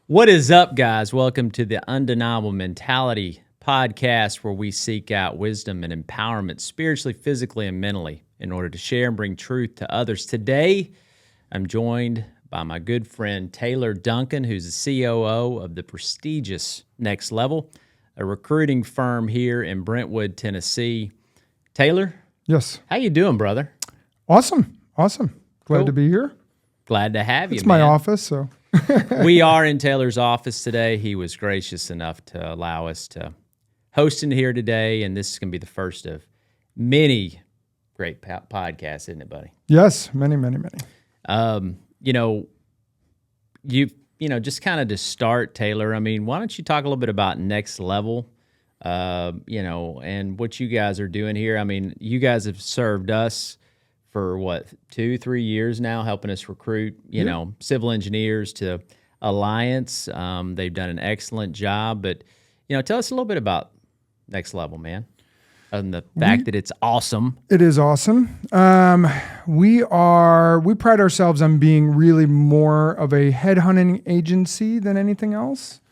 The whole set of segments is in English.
What is up, guys? Welcome to the Undeniable Mentality podcast, where we seek out wisdom and empowerment spiritually, physically, and mentally in order to share and bring truth to others. Today, I'm joined by my good friend Taylor Duncan, who's the COO of the prestigious Nxt Level, a recruiting firm here in Brentwood, Tennessee. Taylor? Yes. How you doing, brother? Awesome. Glad Cool. to be here. Glad to have you, It's my man. office, so. We are in Taylor's office today. He was gracious enough to allow us to host in here today, and this is going to be the first of many great podcasts, isn't it, buddy? Yes, many. Just kind of to start, Taylor, I mean, why don't you talk a little bit about Nxt Level, and what you guys are doing here? I mean, you guys have served us for 2-3 years now, helping us recruit, civil engineers to Alliance. They've done an excellent job, but, tell us a little bit about Nxt Level, man, and the fact that it's awesome. It is awesome. We pride ourselves on being really more of a headhunting agency than anything else,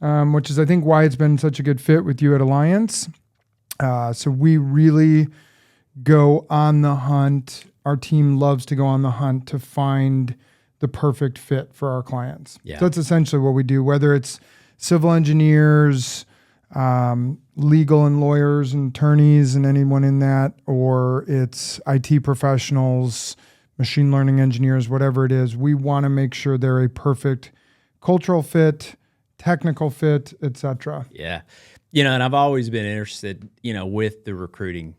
which is, I think, why it's been such a good fit with you at Alliance. So we really go on the hunt. Our team loves to go on the hunt to find the perfect fit for our clients. Yeah. So that's essentially what we do, whether it's civil engineers, legal and lawyers and attorneys and anyone in that, or it's IT professionals, machine learning engineers, whatever it is. We want to make sure they're a perfect cultural fit, technical fit, etc. Yeah. And I've always been interested, with the recruiting,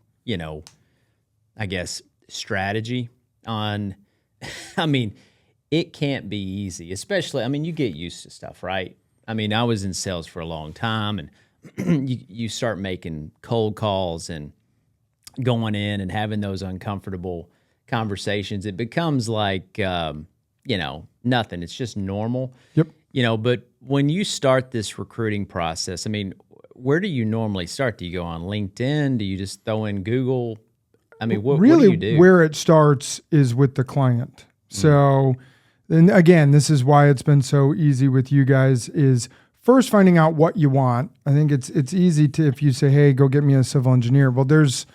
I guess, strategy on, I mean, it can't be easy, especially, you get used to stuff, right? I was in sales for a long time, and you start making cold calls and going in and having those uncomfortable conversations. It becomes like, nothing. It's just normal. Yep. But when you start this recruiting process, where do you normally start? Do you go on LinkedIn? Do you just throw in Google? What do you do? Where it starts is with the client. So, and again, this is why it's been so easy with you guys is first finding out what you want. I think it's easy to, if you say, hey, go get me a civil engineer. Well, there's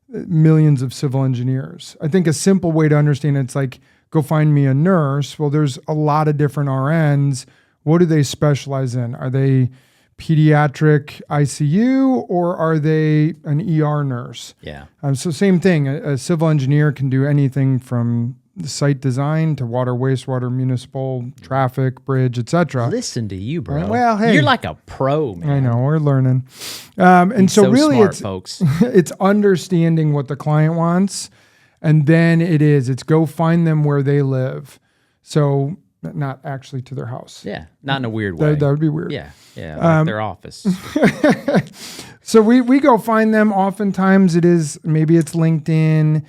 millions of civil engineers. I think a simple way to understand it's like, go find me a nurse. Well, there's a lot of different RNs. What do they specialize in? Are they pediatric ICU or are they an ER nurse? Yeah. So same thing. A civil engineer can do anything from site design to water, wastewater, municipal, traffic, bridge, etc. Listen to you, bro. Well, hey, you're like a pro, man. I know, we're learning. And so really smart, it's folks. it's understanding what the client wants, and then it's go find them where they live. So not actually to their house. Yeah, not in a weird way. That would be weird. Yeah, like their office. So we go find them. Oftentimes maybe it's LinkedIn,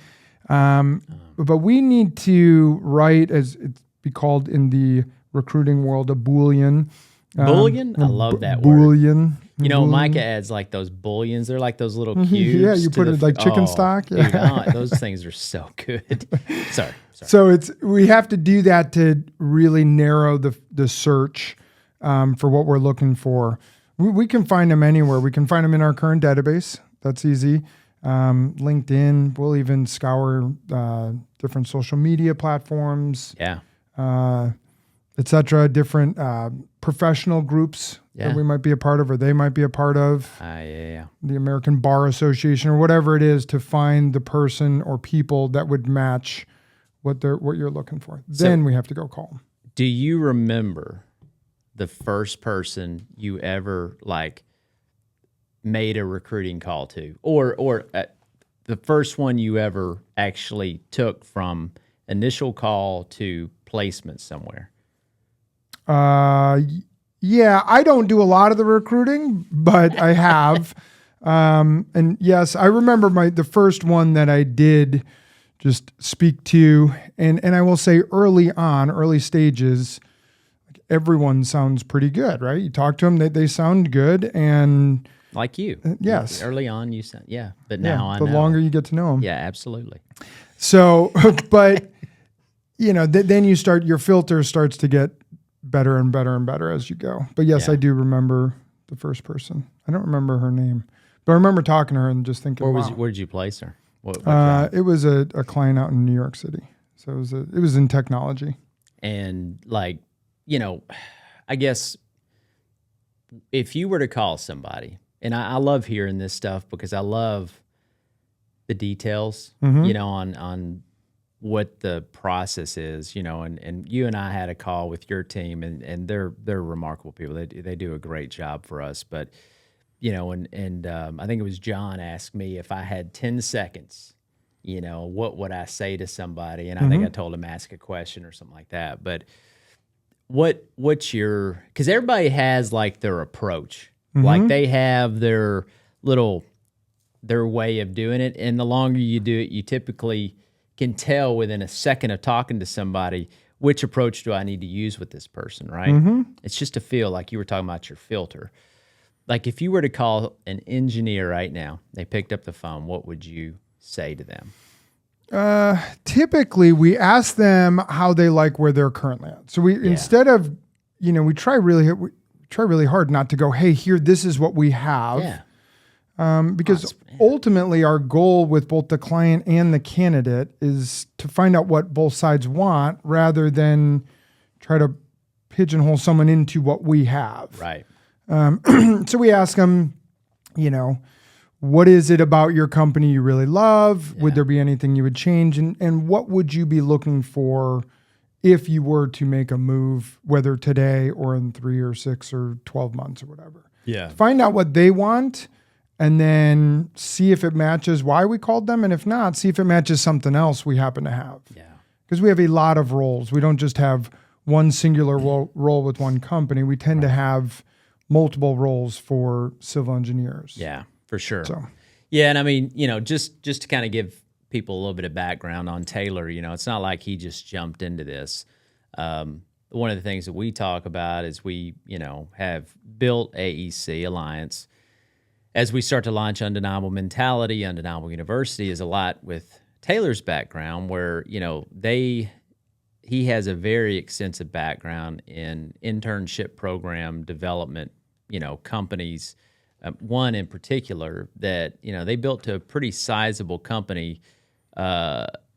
but we need to write, as it's be called in the recruiting world, a Boolean. Bullion? I love that word. Boolean. Micah adds like those bullions. They're like those little cubes. Yeah, you put it like chicken stock. Yeah. Dude, those things are so good. Sorry. So we have to do that to really narrow the search for what we're looking for. We can find them anywhere. We can find them in our current database. That's easy. LinkedIn. We'll even scour different social media platforms. Yeah. etc. Different professional groups that we might be a part of, or they might be a part of. Yeah. The American Bar Association, or whatever it is, to find the person or people that would match what you're looking for. Then we have to go call them. Do you remember the first person you ever made a recruiting call to, or the first one you ever actually took from initial call to placement somewhere? Yeah, I don't do a lot of the recruiting, but I have. And yes, I remember the first one that I did just speak to, and I will say early stages, everyone sounds pretty good, right? You talk to them, they sound good, and like you. Yes. Early on, you said, but now I know. The longer you get to know them. Yeah, absolutely. So, but, then you start, your filter starts to get better and better and better as you go. But yes, Yeah. I do remember the first person. I don't remember her name, but I remember talking to her and just thinking, Where did you place her? What job? it was a client out in New York City. So it was in technology. And like, I guess if you were to call somebody, and I love hearing this stuff because I love the details, on what the process is, and you and I had a call with your team, and they're remarkable people. They do a great job for us. But, I think it was John asked me if I had 10 seconds, what would I say to somebody? And I think I told him ask a question or something like that. But what's your, because everybody has like their approach, like they have their way of doing it. And the longer you do it, you typically can tell within a second of talking to somebody, which approach do I need to use with this person, right? It's just a feel, like you were talking about your filter. Like if you were to call an engineer right now, they picked up the phone, what would you say to them? Typically we ask them how they like where they're currently at. So instead of, we try really hard not to go, hey, here, this is what we have. Yeah. Because ultimately our goal with both the client and the candidate is to find out what both sides want rather than try to pigeonhole someone into what we have. Right. So we ask them, what is it about your company you really love? Yeah. Would there be anything you would change? And what would you be looking for if you were to make a move, whether today or in 3 or 6 or 12 months or whatever? Yeah. Find out what they want and then see if it matches why we called them. And if not, see if it matches something else we happen to have. Yeah. Because we have a lot of roles. We don't just have one singular role with one company. We tend to have multiple roles for civil engineers. Yeah, for sure. So, yeah, and I mean, just to kind of give people a little bit of background on Taylor, it's not like he just jumped into this. One of the things that we talk about is we, have built AEC Alliance. As we start to launch Undeniable Mentality, Undeniable University is a lot with Taylor's background where, he has a very extensive background in internship program development, companies. One in particular that, they built to a pretty sizable company,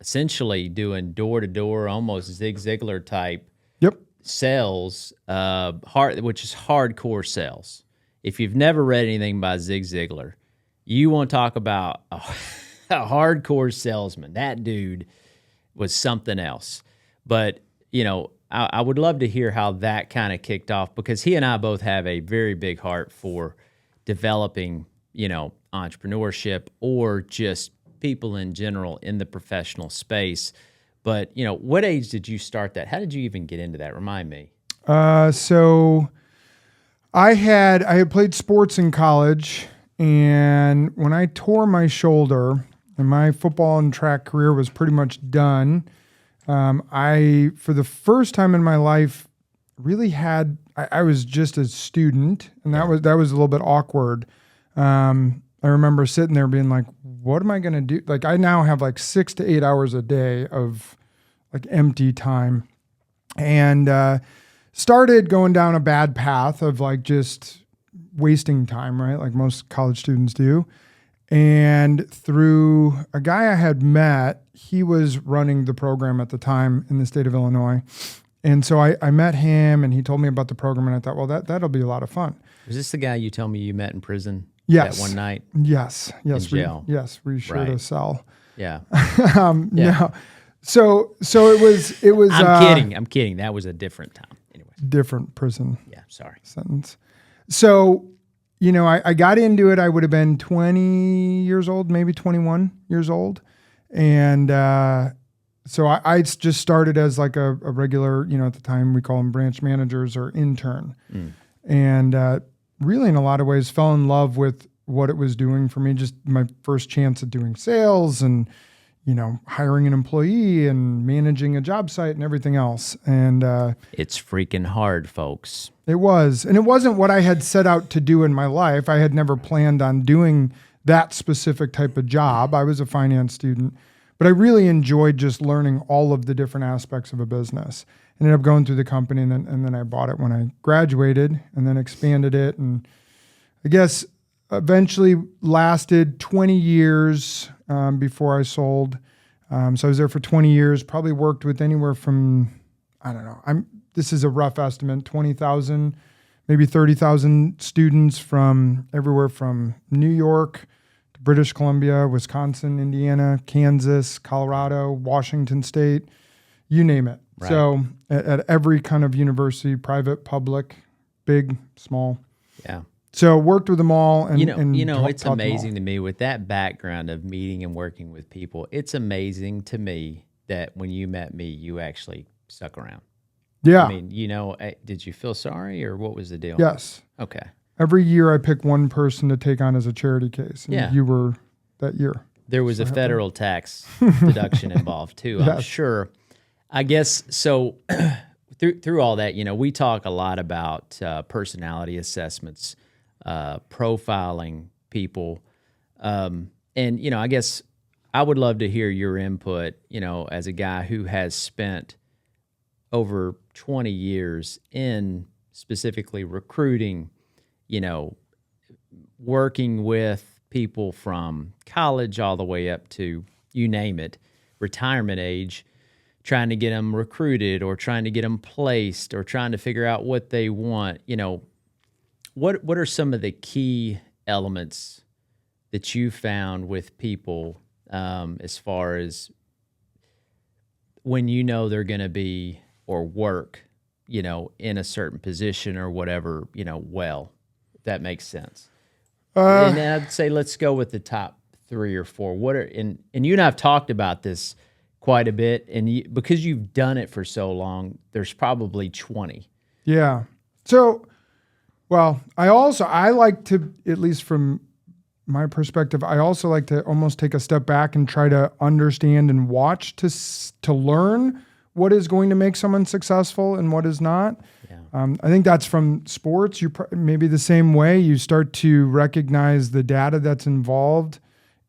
essentially doing door-to-door, almost Zig Ziglar type sales, which is hardcore sales. If you've never read anything by Zig Ziglar, you want to talk about a hardcore salesman. That dude was something else. But, I would love to hear how that kind of kicked off because he and I both have a very big heart for developing, entrepreneurship or just people in general in the professional space. But, what age did you start that? How did you even get into that? Remind me. So I had played sports in college, and when I tore my shoulder and my football and track career was pretty much done, I, for the first time in my life, really I was just a student, and that was a little bit awkward. I remember sitting there being like, what am I going to do? Like, I now have like 6 to 8 hours a day of like empty time, and started going down a bad path of like just wasting time, right? Like most college students do. And through a guy I had met, he was running the program at the time in the state of Illinois. And so I met him and he told me about the program and I thought, well, that'll be a lot of fun. Was this the guy you told me you met in prison? Yes. That one night? Yes. In jail? We shared a cell. Yeah. No. So it was. I'm kidding. That was a different time. Anyway. Different prison. Yeah. Sorry. Sentence. So, I got into it. I would have been 20 years old, maybe 21 years old. And so I just started as like a regular, at the time we call them branch managers or intern. And really in a lot of ways fell in love with what it was doing for me. Just my first chance at doing sales and, hiring an employee and managing a job site and everything else. And it's freaking hard, folks. It was. And it wasn't what I had set out to do in my life. I had never planned on doing that specific type of job. I was a finance student, but I really enjoyed just learning all of the different aspects of a business. ended up going through the company, and then I bought it when I graduated, and then expanded it, and I guess eventually lasted 20 years before I sold. So I was there for 20 years. Probably worked with anywhere from, I don't know, this is a rough estimate, 20,000, maybe 30,000 students from everywhere from New York to British Columbia, Wisconsin, Indiana, Kansas, Colorado, Washington State, you name it. Right. So at every kind of university, private, public, big, small. Yeah. So worked with them all. And it's amazing to me with that background of meeting and working with people. It's amazing to me that when you met me, you actually stuck around. Yeah. I mean, did you feel sorry or what was the deal? Yes. Okay. Every year I pick one person to take on as a charity case. And Yeah. you were that year. There was a federal tax deduction involved too, I'm Yes. sure. I guess, so through all that, we talk a lot about personality assessments, profiling people. And, I guess I would love to hear your input, as a guy who has spent over 20 years in specifically recruiting, working with people from college all the way up to, you name it, retirement age, trying to get them recruited or trying to get them placed or trying to figure out what they want. What are some of the key elements that you found with people as far as when they're going to be or work, in a certain position or whatever, well, if that makes sense. And I'd say let's go with the top 3 or 4. And you and I have talked about this quite a bit, and because you've done it for so long, there's probably 20. Yeah. So, well, I like to, at least from my perspective, I also like to almost take a step back and try to understand and watch to learn what is going to make someone successful and what is not. Yeah. I think that's from sports. You maybe the same way. You start to recognize the data that's involved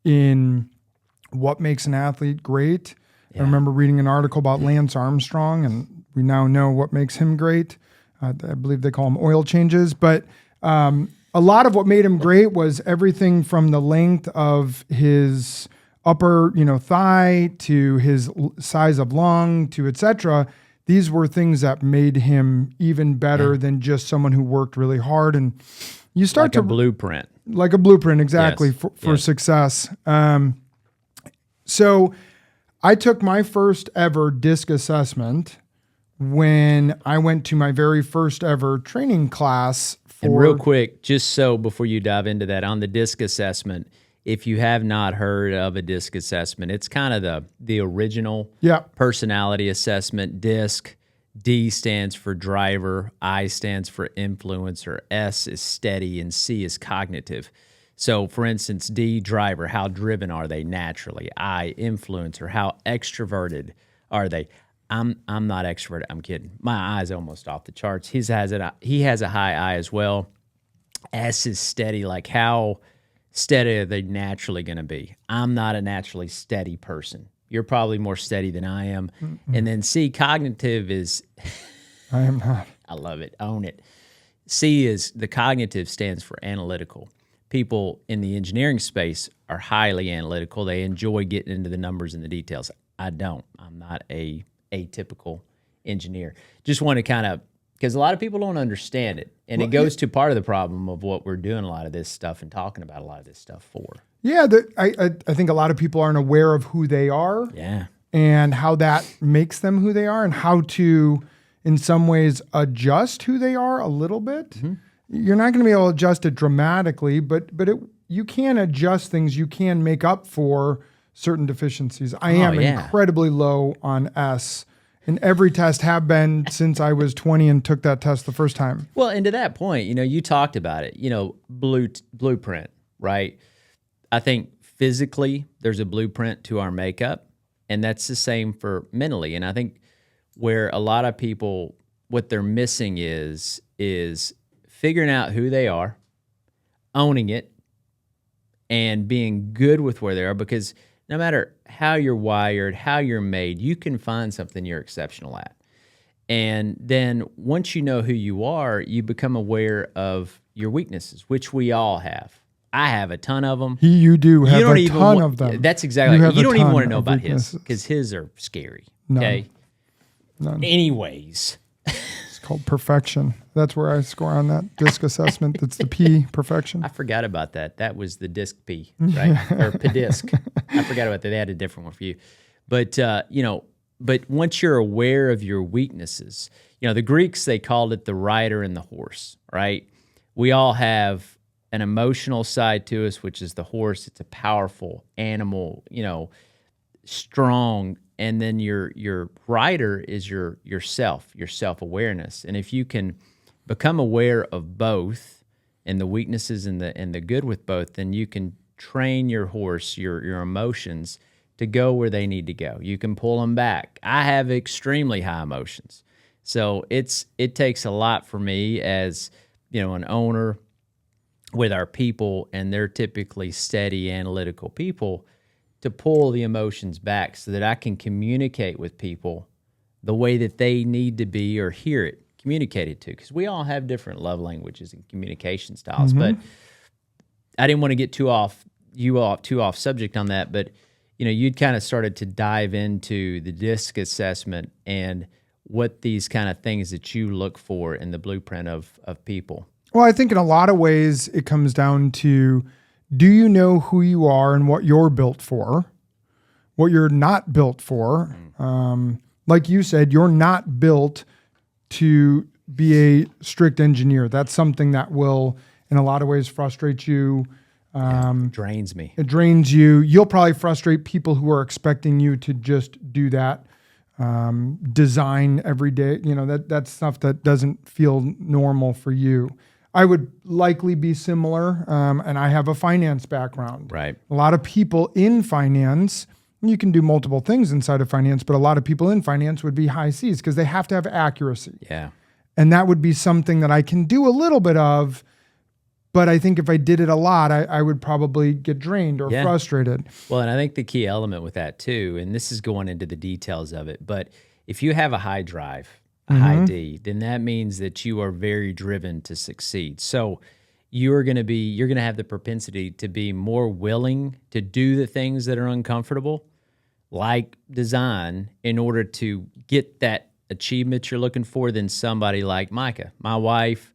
in what makes an athlete great. Yeah. I remember reading an article about Lance Armstrong, and we now know what makes him great. I believe they call them oil changes. But a lot of what made him great was everything from the length of his upper, thigh to his size of lung to et cetera. These were things that made him even better than just someone who worked really hard. And you start like a blueprint. Like a blueprint, exactly, yes. for success. So I took my first ever DISC assessment when I went to my very first ever training class. And real quick, just so before you dive into that, on the DISC assessment, if you have not heard of a DISC assessment, it's kind of the original personality assessment. DISC, D stands for driver, I stands for influencer, S is steady, and C is cognitive. So, for instance, D, driver, how driven are they naturally? I, influencer, how extroverted are they? I'm not extroverted. I'm kidding. My I's almost off the charts. He has a high I as well. S is steady, like how steady are they naturally going to be? I'm not a naturally steady person. You're probably more steady than I am. Mm-hmm. And then C, cognitive is... I am not. I love it. Own it. C is, the cognitive stands for analytical. People in the engineering space are highly analytical. They enjoy getting into the numbers and the details. I don't. I'm not a atypical engineer. Just want to kind of, because a lot of people don't understand it. And it goes to part of the problem of what we're doing a lot of this stuff and talking about a lot of this stuff for. Yeah, I think a lot of people aren't aware of who they are. Yeah. And how that makes them who they are and how to, in some ways, adjust who they are a little bit. Mm-hmm. You're not going to be able to adjust it dramatically, but you can adjust things. You can make up for certain deficiencies. I am incredibly low on S. And every test have been since I was 20 and took that test the first time. Well, and to that point, you talked about it, blueprint, right? I think physically there's a blueprint to our makeup, and that's the same for mentally. And I think where a lot of people, what they're missing is figuring out who they are, owning it, and being good with where they are, because no matter how you're wired, how you're made, you can find something you're exceptional at. And then once you know who you are, you become aware of your weaknesses, which we all have. I have a ton of them. You do have a ton of them. That's exactly. You don't even want to know about his, weaknesses. because his are scary. None. Okay. None. Anyways, It's called perfection. That's where I score on that DISC assessment. That's the P, perfection. I forgot about that. That was the DISC P, right? Or PDISC. I forgot about that. They had a different one for you. But but once you're aware of your weaknesses, the Greeks, they called it the rider and the horse, right? We all have an emotional side to us, which is the horse. It's a powerful animal, strong. And then your rider is your self-awareness. And if you can become aware of both and the weaknesses and the good with both, then you can train your horse, your emotions, to go where they need to go. You can pull them back. I have extremely high emotions. So it takes a lot for me as, an owner with our people, and they're typically steady, analytical people, to pull the emotions back so that I can communicate with people the way that they need to be or hear it communicated to. Because we all have different love languages and communication styles. But I didn't want to get too off subject on that. But you'd kind of started to dive into the DISC assessment and what these kind of things that you look for in the blueprint of people. Well, I think in a lot of ways it comes down to, do you know who you are and what you're built for, what you're not built for? Like you said, you're not built to be a strict engineer. That's something that will, in a lot of ways, frustrate you. Drains me. It drains you. You'll probably frustrate people who are expecting you to just do that design every day. That's stuff that doesn't feel normal for you. I would likely be similar, and I have a finance background. Right. A lot of people in finance, you can do multiple things inside of finance, but a lot of people in finance would be high C's because they have to have accuracy. Yeah. And that would be something that I can do a little bit of, but I think if I did it a lot, I would probably get drained or frustrated. Well, and I think the key element with that too, and this is going into the details of it, but if you have a high drive, a high D, then that means that you are very driven to succeed. So you're going to have the propensity to be more willing to do the things that are uncomfortable, like design, in order to get that achievement you're looking for, than somebody like Micah. My wife,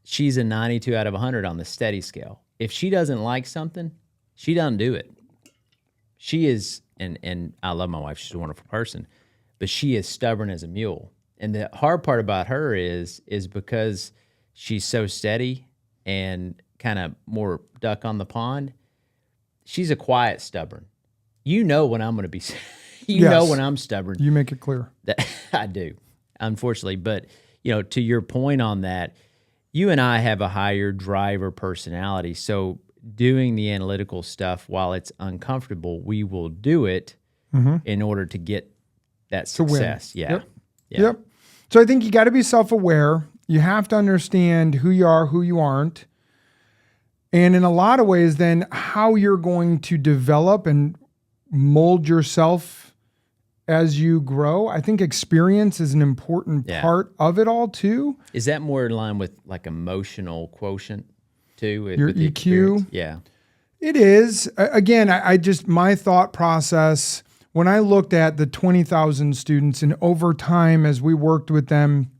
she's a 92 out of 100 on the steady scale. If she doesn't like something, she doesn't do it. She is, and I love my wife, she's a wonderful person, but she is stubborn as a mule. And the hard part about her is because she's so steady and kind of more duck on the pond, she's a quiet stubborn. When I'm going to be, know when I'm stubborn. You make it clear. That I do, unfortunately. But, to your point on that, you and I have a higher driver personality. So doing the analytical stuff, while it's uncomfortable, we will do it in order to get that success. Yeah. Yep. So I think you got to be self-aware. You have to understand who you are, who you aren't. And in a lot of ways, then, how you're going to develop and mold yourself as you grow. I think experience is an important part of it all too. Is that more in line with like emotional quotient too? Your with the EQ? experience? Yeah. It is. Again, I just, my thought process, when I looked at the 20,000 students, and over time as we worked with them,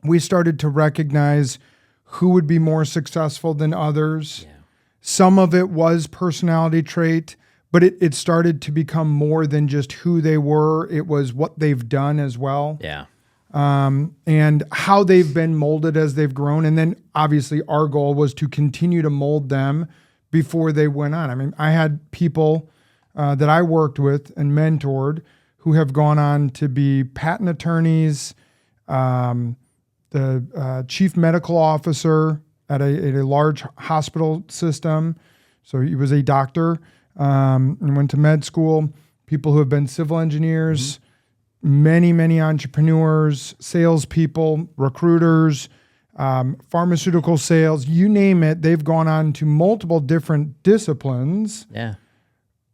we started to recognize who would be more successful than others. Yeah. Some of it was personality trait, but it started to become more than just who they were. It was what they've done as well. Yeah. And how they've been molded as they've grown. And then obviously our goal was to continue to mold them before they went on. I mean, I had people that I worked with and mentored who have gone on to be patent attorneys, the chief medical officer at a large hospital system. So he was a doctor and went to med school. People who have been civil engineers, many entrepreneurs, salespeople, recruiters, pharmaceutical sales, you name it. They've gone on to multiple different disciplines. Yeah.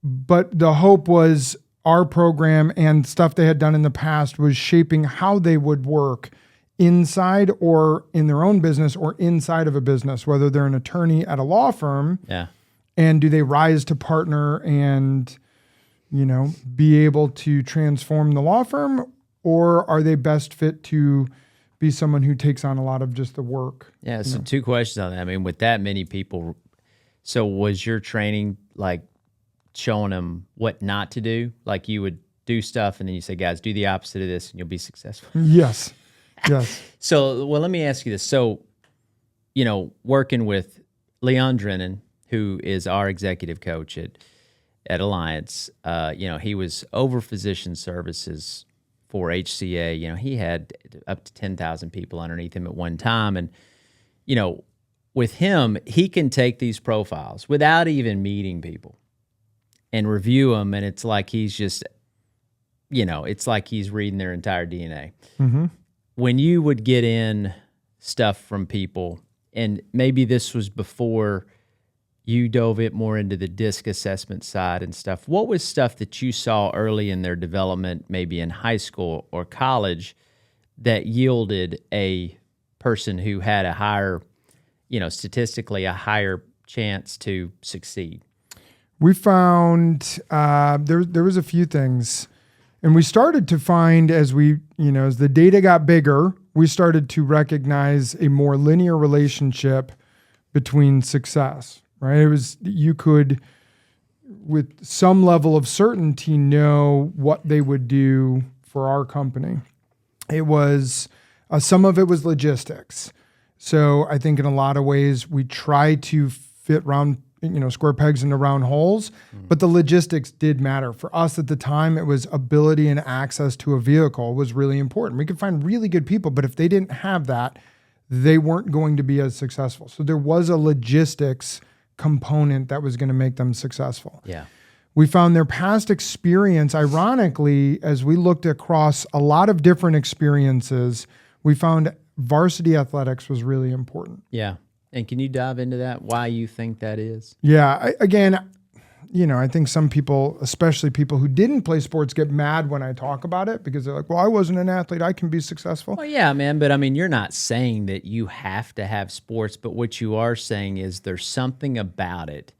But the hope was our program and stuff they had done in the past was shaping how they would work inside or in their own business or inside of a business, whether they're an attorney at a law firm. Yeah. And do they rise to partner and, be able to transform the law firm, or are they best fit to be someone who takes on a lot of just the work? Yeah. So 2 questions on that. I mean, with that many people, so was your training like showing them what not to do? Like you would do stuff and then you say, guys, do the opposite of this and you'll be successful. Yes. Yes. So, well, let me ask you this. So, working with Leon Drennan, who is our executive coach at Alliance, he was over physician services for HCA. He had up to 10,000 people underneath him at one time. And, with him, he can take these profiles without even meeting people and review them. And it's like he's just, it's like he's reading their entire DNA. Mm-hmm. When you would get in stuff from people, and maybe this was before you dove it more into the DISC assessment side and stuff, what was stuff that you saw early in their development, maybe in high school or college, that yielded a person who had a higher, statistically a higher chance to succeed? We found there was a few things. And we started to find as the data got bigger, we started to recognize a more linear relationship between success, right? It was, you could, with some level of certainty, know what they would do for our company. It was, some of it was logistics. So I think in a lot of ways we try to fit square pegs into round holes, but the logistics did matter. For us at the time, it was ability and access to a vehicle was really important. We could find really good people, but if they didn't have that, they weren't going to be as successful. So there was a logistics component that was going to make them successful. Yeah. We found their past experience, ironically, as we looked across a lot of different experiences, we found varsity athletics was really important. Yeah. And can you dive into that, why you think that is? Yeah. I think some people, especially people who didn't play sports, get mad when I talk about it because they're like, well, I wasn't an athlete. I can be successful. Well, yeah, man. But I mean, you're not saying that you have to have sports, but what you are saying is there's something about it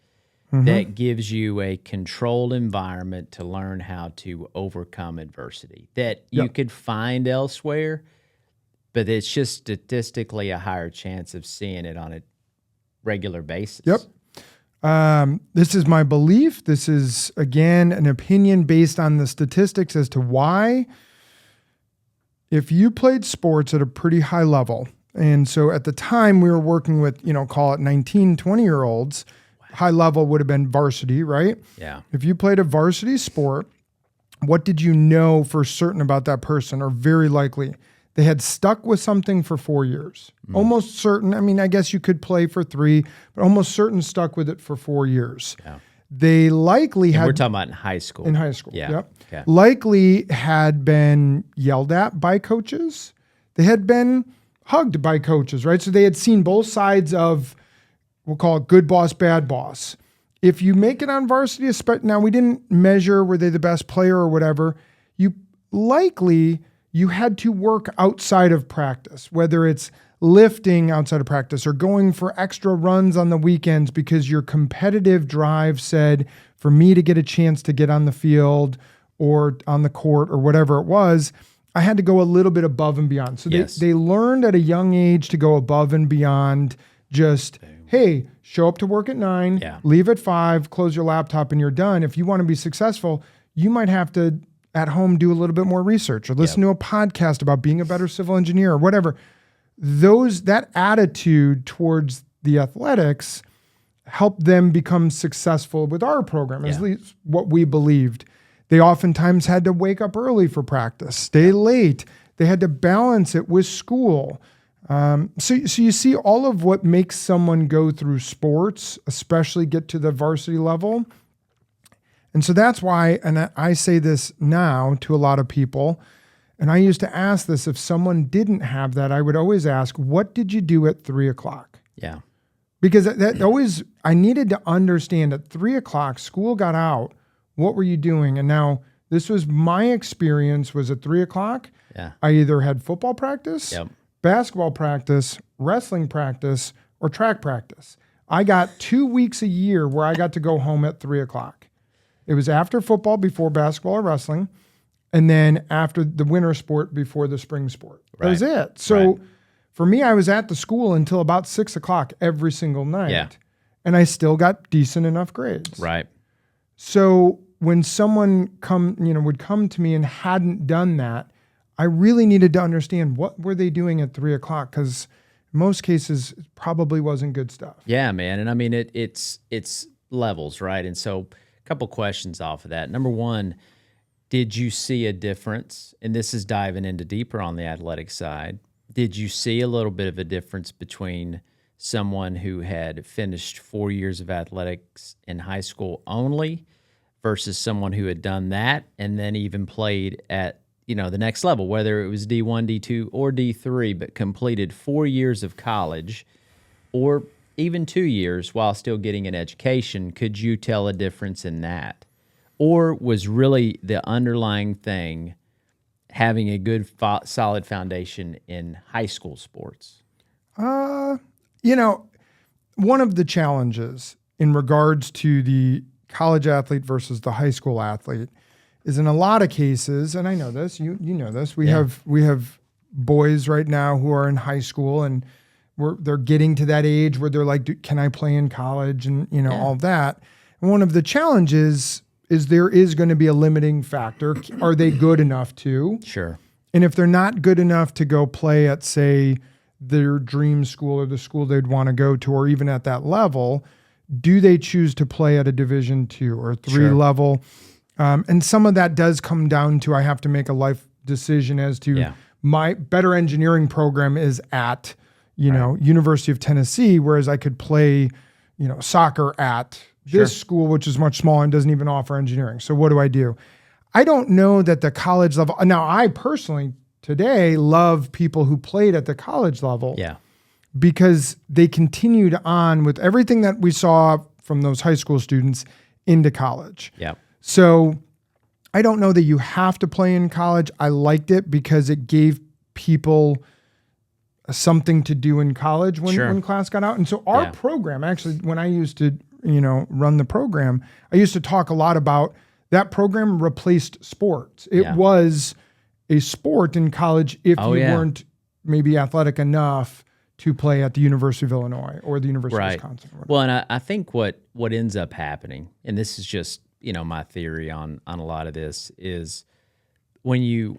that gives you a controlled environment to learn how to overcome adversity that you could find elsewhere. But it's just statistically a higher chance of seeing it on a regular basis. Yep. This is my belief. This is, again, an opinion based on the statistics as to why. If you played sports at a pretty high level, and so at the time we were working with, call it 19, 20-year-olds, high level would have been varsity, right? Yeah. If you played a varsity sport, what did you know for certain about that person, or very likely? They had stuck with something for 4 years. Almost certain. I mean, I guess you could play for 3, but almost certain stuck with it for 4 years. Yeah. They likely And had... we're talking about in high school. In high school, Yeah. yep. Okay. Likely had been yelled at by coaches. They had been hugged by coaches, right? So they had seen both sides of, we'll call it good boss, bad boss. If you make it on varsity, now we didn't measure were they the best player or whatever, you had to work outside of practice, whether it's lifting outside of practice or going for extra runs on the weekends because your competitive drive said, for me to get a chance to get on the field or on the court or whatever it was, I had to go a little bit above and beyond. So they learned at a young age to go above and beyond just, hey, show up to work at 9, leave at 5, close your laptop and you're done. If you want to be successful, you might have to at home do a little bit more research or listen to a podcast about being a better civil engineer or whatever. That attitude towards the athletics helped them become successful with our program, at least what we believed. They oftentimes had to wake up early for practice, stay late. They had to balance it with school. So you see all of what makes someone go through sports, especially get to the varsity level. And so that's why, and I say this now to a lot of people, and I used to ask this, if someone didn't have that, I would always ask, what did you do at 3:00? Yeah. Because that always, I needed to understand at 3:00, school got out, what were you doing? And now This was my experience was at 3:00. Yeah. I either had football practice, Yep. basketball practice, wrestling practice, or track practice. I got 2 weeks a year where I got to go home at 3:00. It was after football, before basketball or wrestling, and then after the winter sport, before the spring sport. That was it. So for me, I was at the school until about 6:00 every single night. Yeah. And I still got decent enough grades. Right. So when someone would come to me and hadn't done that, I really needed to understand what were they doing at 3:00, because in most cases it probably wasn't good stuff. Yeah, man. And I mean, it's levels, right? And so a couple questions off of that. Number one, did you see a difference? And this is diving into deeper on the athletic side. Did you see a little bit of a difference between someone who had finished 4 years of athletics in high school only versus someone who had done that and then even played at, the next level, whether it was D1, D2, or D3, but completed 4 years of college or even 2 years while still getting an education? Could you tell a difference in that? Or was really the underlying thing having a good, solid foundation in high school sports? One of the challenges in regards to the college athlete versus the high school athlete is, in a lot of cases, and I know this, you know this, we have boys right now who are in high school and they're getting to that age where they're like, can I play in college, and all that. And one of the challenges is there is going to be a limiting factor. Are they good enough to? Sure. And if they're not good enough to go play at, say, their dream school or the school they'd want to go to, or even at that level, do they choose to play at a Division II or III level? And some of that does come down to, I have to make a life decision as to my better engineering program is at, University of Tennessee, whereas I could play, soccer at this school, which is much smaller and doesn't even offer engineering. So what do? I don't know that the college level. Now, I personally today love people who played at the college level. Yeah. Because they continued on with everything that we saw from those high school students into college. Yeah. So I don't know that you have to play in college. I liked it because it gave people something to do in college when class got out. And so our program, actually, when I used to, run the program, I used to talk a lot about that program replaced sports. It was a sport in college if you weren't maybe athletic enough to play at the University of Illinois or the University of Wisconsin. Well, and I think what ends up happening, and this is just, my theory on a lot of this, is when you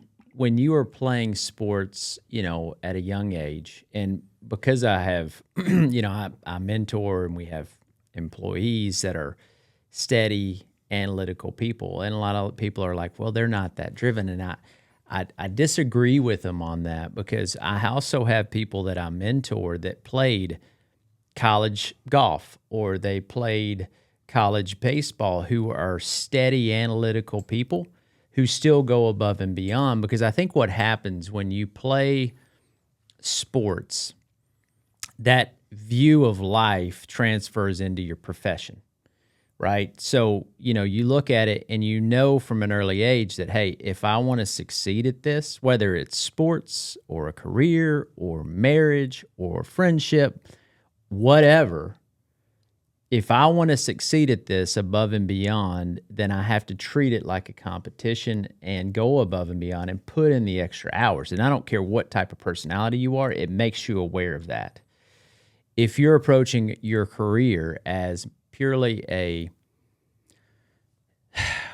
are playing sports, at a young age, and because I have, I mentor and we have employees that are steady, analytical people, and a lot of people are like, well, they're not that driven, and I disagree with them on that, because I also have people that I mentor that played college golf or they played college baseball who are steady, analytical people who still go above and beyond. Because I think what happens when you play sports, that view of life transfers into your profession. Right? So, you look at it and from an early age that, hey, if I want to succeed at this, whether it's sports or a career or marriage or friendship, whatever, if I want to succeed at this above and beyond, then I have to treat it like a competition and go above and beyond and put in the extra hours. And I don't care what type of personality you are, it makes you aware of that. If you're approaching your career as purely a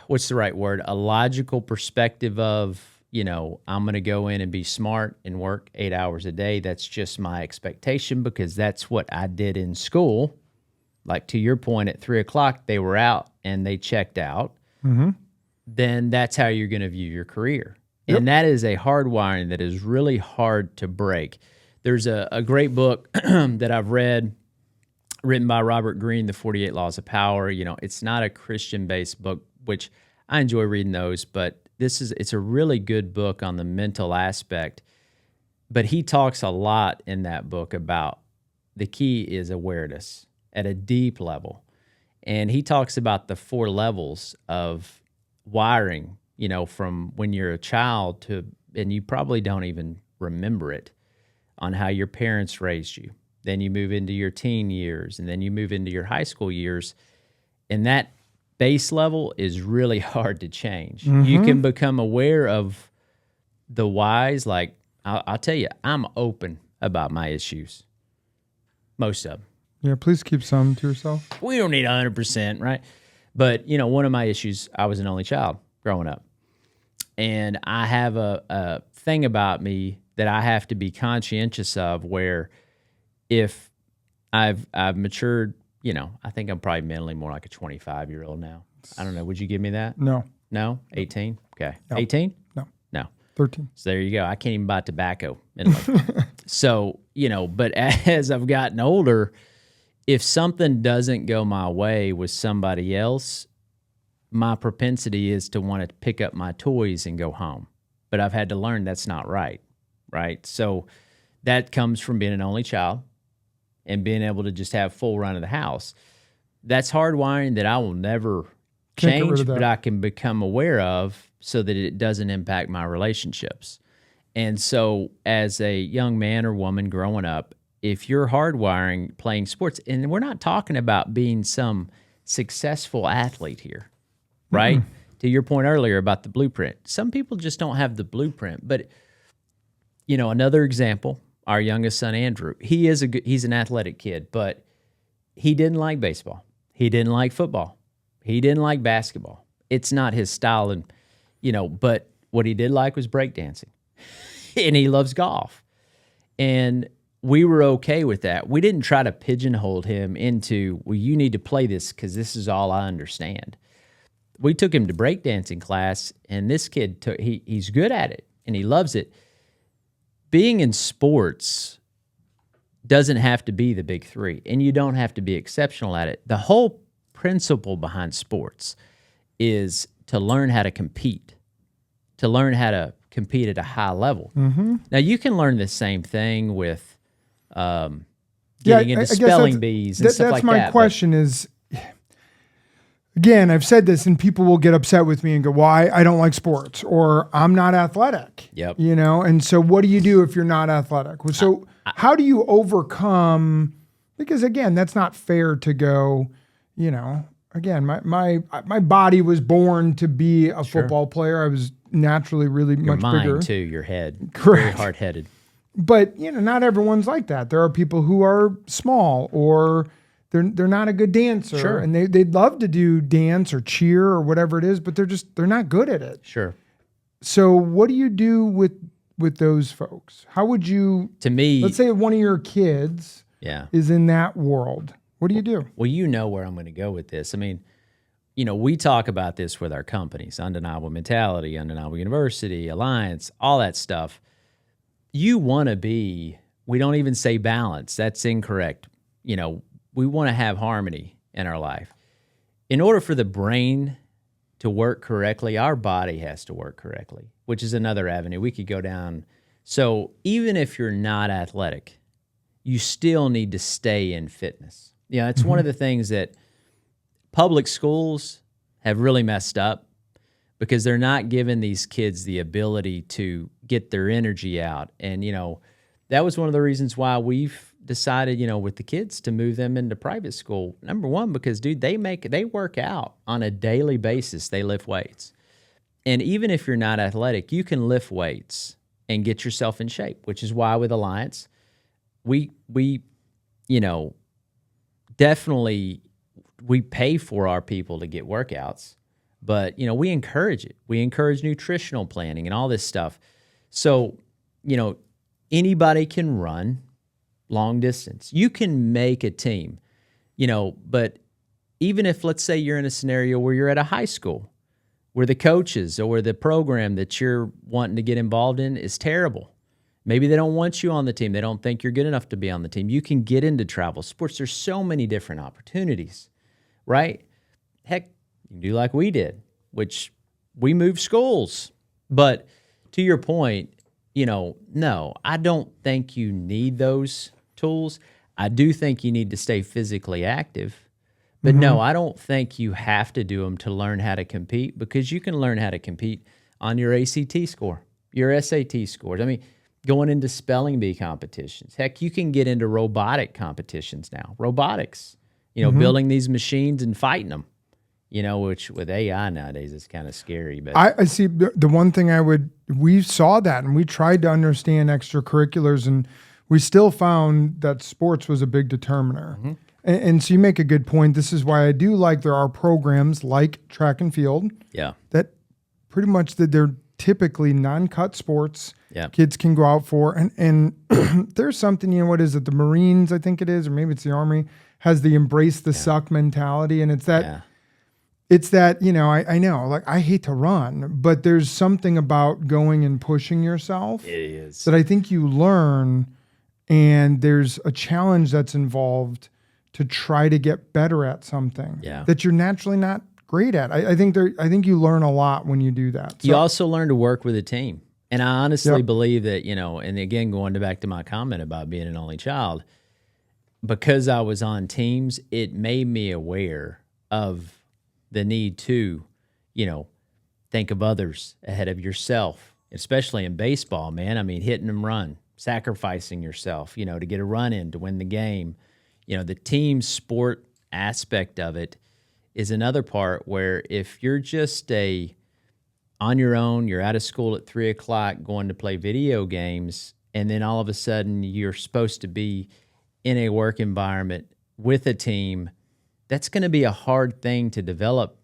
logical perspective of, I'm going to go in and be smart and work 8 hours a day. That's just my expectation because that's what I did in school. Like to your point, at 3:00, they were out and they checked out. Mm-hmm. Then that's how you're going to view your career. Yep. And that is a hardwiring that is really hard to break. There's a great book that I've read, written by Robert Greene, The 48 Laws of Power. It's not a Christian-based book, which I enjoy reading those, but it's a really good book on the mental aspect. But he talks a lot in that book about the key is awareness at a deep level. And he talks about the 4 levels of wiring from when you're a child to, and you probably don't even remember it, on how your parents raised you. Then you move into your teen years, and then you move into your high school years. And that base level is really hard to change. You can become aware of the whys. Like, I'll tell you, I'm open about my issues. Most of them. Yeah, please keep some to yourself. We don't need 100%, right? But, one of my issues, I was an only child growing up. And I have a thing about me that I have to be conscientious of, where if I've matured, I think I'm probably mentally more like a 25-year-old now. I don't know. Would you give me that? No. No? 18? Okay. No. 18? No. No. 13. So there you go. I can't even buy tobacco. So, but as I've gotten older, if something doesn't go my way with somebody else, my propensity is to want to pick up my toys and go home. But I've had to learn that's not right, right? So that comes from being an only child and being able to just have full run of the house. That's hardwiring that I will never change, but I can become aware of so that it doesn't impact my relationships. And so as a young man or woman growing up, if you're hardwiring playing sports, and we're not talking about being some successful athlete here, right? To your point earlier about the blueprint. Some people just don't have the blueprint. But, another example, our youngest son, Andrew, he's an athletic kid, but he didn't like baseball. He didn't like football. He didn't like basketball. It's not his style. And, but what he did like was breakdancing. And he loves golf. And we were okay with that. We didn't try to pigeonhole him into, well, you need to play this because this is all I understand. We took him to breakdancing class, and this kid, he's good at it, and he loves it. Being in sports doesn't have to be the big three, and you don't have to be exceptional at it. The whole principle behind sports is to learn how to compete, at a high level. Now, you can learn the same thing with getting into spelling bees and stuff like that. That's my question is, again, I've said this, and people will get upset with me and go, well, I don't like sports, or I'm not athletic. Yep. And so what do you do if you're not athletic? So how do you overcome, because again, that's not fair to go, again, my body was born to be a football player. I was naturally really much bigger. Your mind too, your head. Correct. Very hard-headed. But, not everyone's like that. There are people who are small, or they're not a good dancer, Sure. and they'd love to do dance or cheer or whatever it is, but they're not good at it. Sure. So what do you do with those folks? How would you, to me, let's say one of your kids is in that world. What do you do? Well, you know where I'm going to go with this. I mean, we talk about this with our companies, Undeniable Mentality, Undeniable University, Alliance, all that stuff. You want to be, we don't even say balance. That's incorrect. We want to have harmony in our life. In order for the brain to work correctly, our body has to work correctly, which is another avenue we could go down. So even if you're not athletic, you still need to stay in fitness. It's one of the things that public schools have really messed up, because they're not giving these kids the ability to get their energy out. And, that was one of the reasons why we've decided, with the kids to move them into private school. Number one, because, dude, they work out on a daily basis. They lift weights. And even if you're not athletic, you can lift weights and get yourself in shape, which is why with Alliance, we definitely we pay for our people to get workouts, but, we encourage it. We encourage nutritional planning and all this stuff. So, anybody can run long distance. You can make a team, but even if, let's say you're in a scenario where you're at a high school where the coaches or the program that you're wanting to get involved in is terrible. Maybe they don't want you on the team. They don't think you're good enough to be on the team. You can get into travel sports. There's so many different opportunities, right? Heck, you can do like we did, which we moved schools. But to your point, no, I don't think you need those tools. I do think you need to stay physically active, But no, I don't think you have to do them to learn how to compete, because you can learn how to compete on your ACT score, your SAT scores. I mean, going into spelling bee competitions. Heck, you can get into robotic competitions now. Robotics, building these machines and fighting them, which with AI nowadays is kind of scary. But I see the one thing we saw that, and we tried to understand extracurriculars, and we still found that sports was a big determiner. And so you make a good point. This is why I do like there are programs like track and field that pretty much that they're typically non-cut sports. Kids can go out for, and there's something, what is it? The Marines, I think it is, or maybe it's the Army, has the embrace the suck mentality. And it's that, I know, like I hate to run, but there's something about going and pushing yourself that I think you learn, and there's a challenge that's involved to try to get better at something that you're naturally not great at. I think you learn a lot when you do that. So, you also learn to work with a team. And I honestly believe that, and again, going back to my comment about being an only child, because I was on teams, it made me aware of the need to, think of others ahead of yourself, especially in baseball, man. I mean, hitting and run, sacrificing yourself, to get a run in, to win the game. The team sport aspect of it is another part where if you're just on your own, you're out of school at 3 o'clock going to play video games, and then all of a sudden you're supposed to be in a work environment with a team, that's going to be a hard thing to develop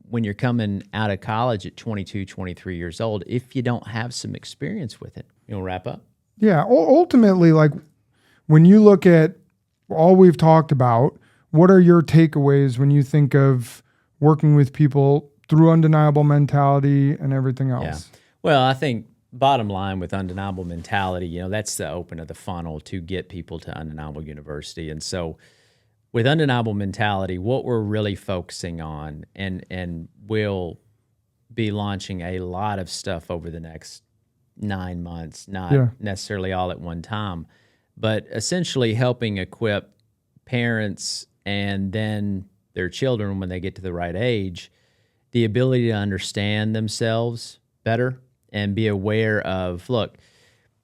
when you're coming out of college at 22, 23 years old, if you don't have some experience with it. You want to wrap up? Yeah. Ultimately, like when you look at all we've talked about, what are your takeaways when you think of working with people through undeniable mentality and everything else? Yeah. Well, I think bottom line with undeniable mentality, that's the open of the funnel to get people to Undeniable University. And so with undeniable mentality, what we're really focusing on, and we'll be launching a lot of stuff over the next 9 months, not necessarily all at one time, but essentially helping equip parents and then their children when they get to the right age, the ability to understand themselves better and be aware of, look,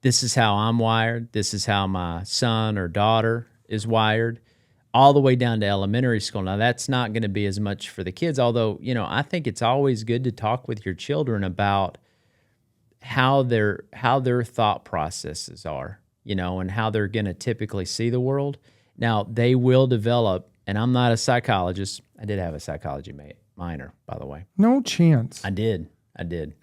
this is how I'm wired, this is how my son or daughter is wired, all the way down to elementary school. Now, that's not going to be as much for the kids, although, I think it's always good to talk with your children about how their thought processes are, and how they're going to typically see the world. Now, they will develop, and I'm not a psychologist. I did have a psychology minor, by the way. No chance. I did.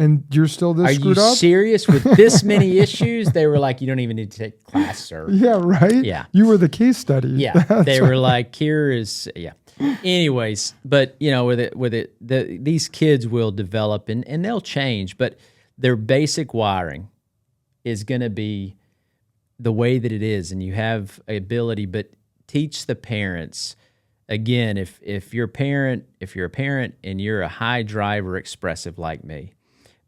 And you're still this screwed up? Are you serious with this many issues? They were like, you don't even need to take class, sir. Yeah, right? Yeah. You were the case study. Yeah. They were like, here is, Anyways, but, these kids will develop and they'll change, but their basic wiring is going to be the way that it is, and you have ability, but teach the parents. Again, if you're a parent and you're a high driver expressive like me,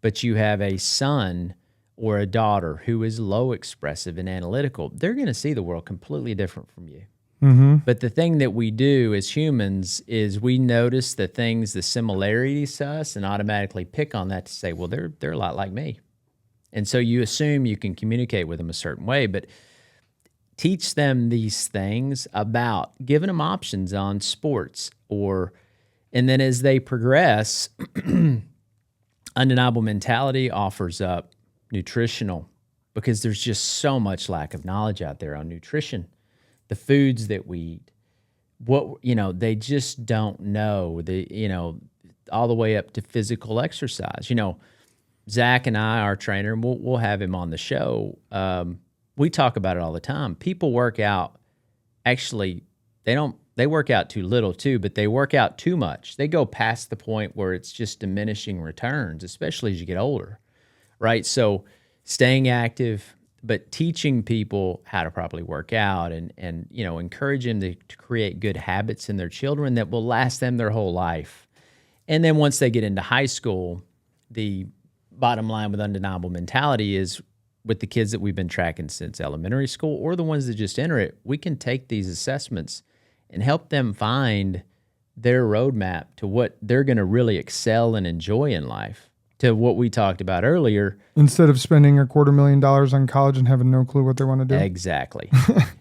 but you have a son or a daughter who is low expressive and analytical, they're going to see the world completely different from you. But the thing that we do as humans is we notice the similarities to us, and automatically pick on that to say, well, they're a lot like me. And so you assume you can communicate with them a certain way, but teach them these things about giving them options on sports, and then as they progress, undeniable mentality offers up nutritional, because there's just so much lack of knowledge out there on nutrition, the foods that we eat, they just don't know, all the way up to physical exercise. Zach and I, our trainer, and we'll have him on the show. We talk about it all the time. People work out. Actually, they work out too little too, but they work out too much. They go past the point where it's just diminishing returns, especially as you get older, right? So staying active, but teaching people how to properly work out and encourage them to create good habits in their children that will last them their whole life. And then once they get into high school, the bottom line with undeniable mentality is, with the kids that we've been tracking since elementary school or the ones that just enter it, we can take these assessments and help them find their roadmap to what they're going to really excel and enjoy in life, to what we talked about earlier. Instead of spending $250,000 on college and having no clue what they want to do. Exactly.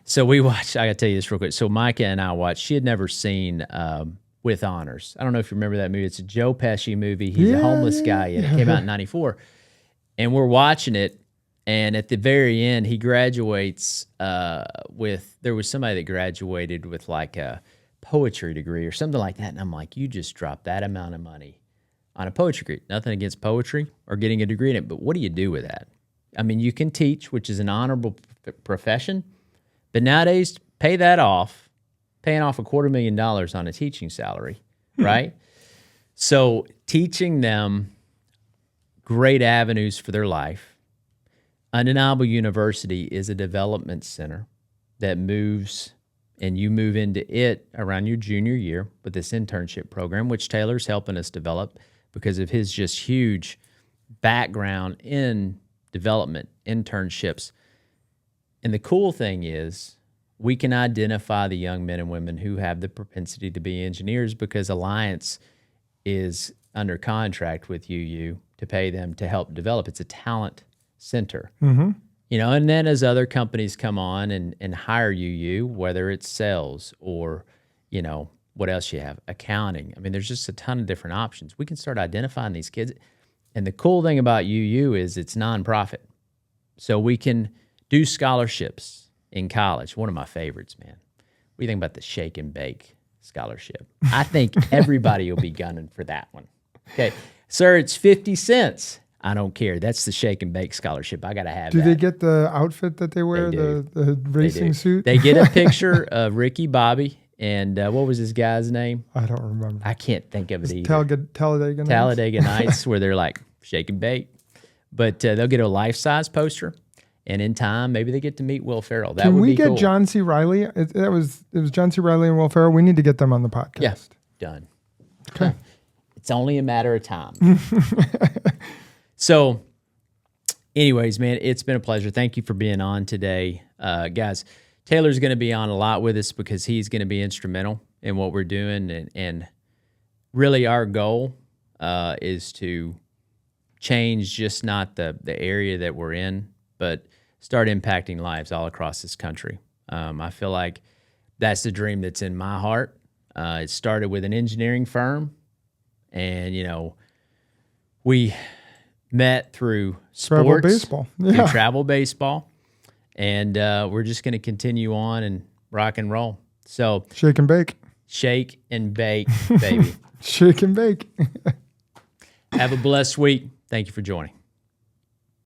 So we watched, I got to tell you this real quick. So Micah and I watched, she had never seen With Honors. I don't know if you remember that movie. It's a Joe Pesci movie. He's a homeless guy, and it came out in 94. And we're watching it, and at the very end, he graduates there was somebody that graduated with like a poetry degree or something like that. And I'm like, you just dropped that amount of money on a poetry degree. Nothing against poetry or getting a degree in it, but what do you do with that? I mean, you can teach, which is an honorable profession, but nowadays, paying off $250,000 on a teaching salary, right? So teaching them great avenues for their life. Undeniable University is a development center that moves, and you move into it around your junior year with this internship program, which Taylor's helping us develop because of his just huge background in development, internships. And the cool thing is we can identify the young men and women who have the propensity to be engineers because Alliance is under contract with UU to pay them to help develop. It's a talent center. Mm-hmm. You know, and then as other companies come on and hire UU, whether it's sales or, you know, what else you have, accounting. I mean, there's just a ton of different options. We can start identifying these kids. And the cool thing about UU is it's nonprofit. So we can do scholarships in college. One of my favorites, man. What do you think about the Shake and Bake scholarship? I think everybody will be gunning for that one. Okay. Sir, it's 50 cents. I don't care. That's the Shake and Bake scholarship. I got to have that. Do they get the outfit that they wear, the racing suit? They get a picture of Ricky Bobby and what was his guy's name? I don't remember. I can't think of it either. Talladega Nights? Talladega Nights, where they're like Shake and Bake. But they'll get a life-size poster, and in time, maybe they get to meet Will Ferrell. That would be cool. Can we get John C. Reilly? It was John C. Reilly and Will Ferrell. We need to get them on the podcast. Yeah, done. Okay. It's only a matter of time. So, anyways, man, it's been a pleasure. Thank you for being on today. Guys, Taylor's going to be on a lot with us because he's going to be instrumental in what we're doing. And really our goal is to change just not the area that we're in, but start impacting lives all across this country. I feel like that's the dream that's in my heart. It started with an engineering firm, and, you know, we met through sports, travel baseball, through travel baseball, and we're just going to continue on and rock and roll. So shake and bake, baby. Shake and bake. Have a blessed week. Thank you for joining.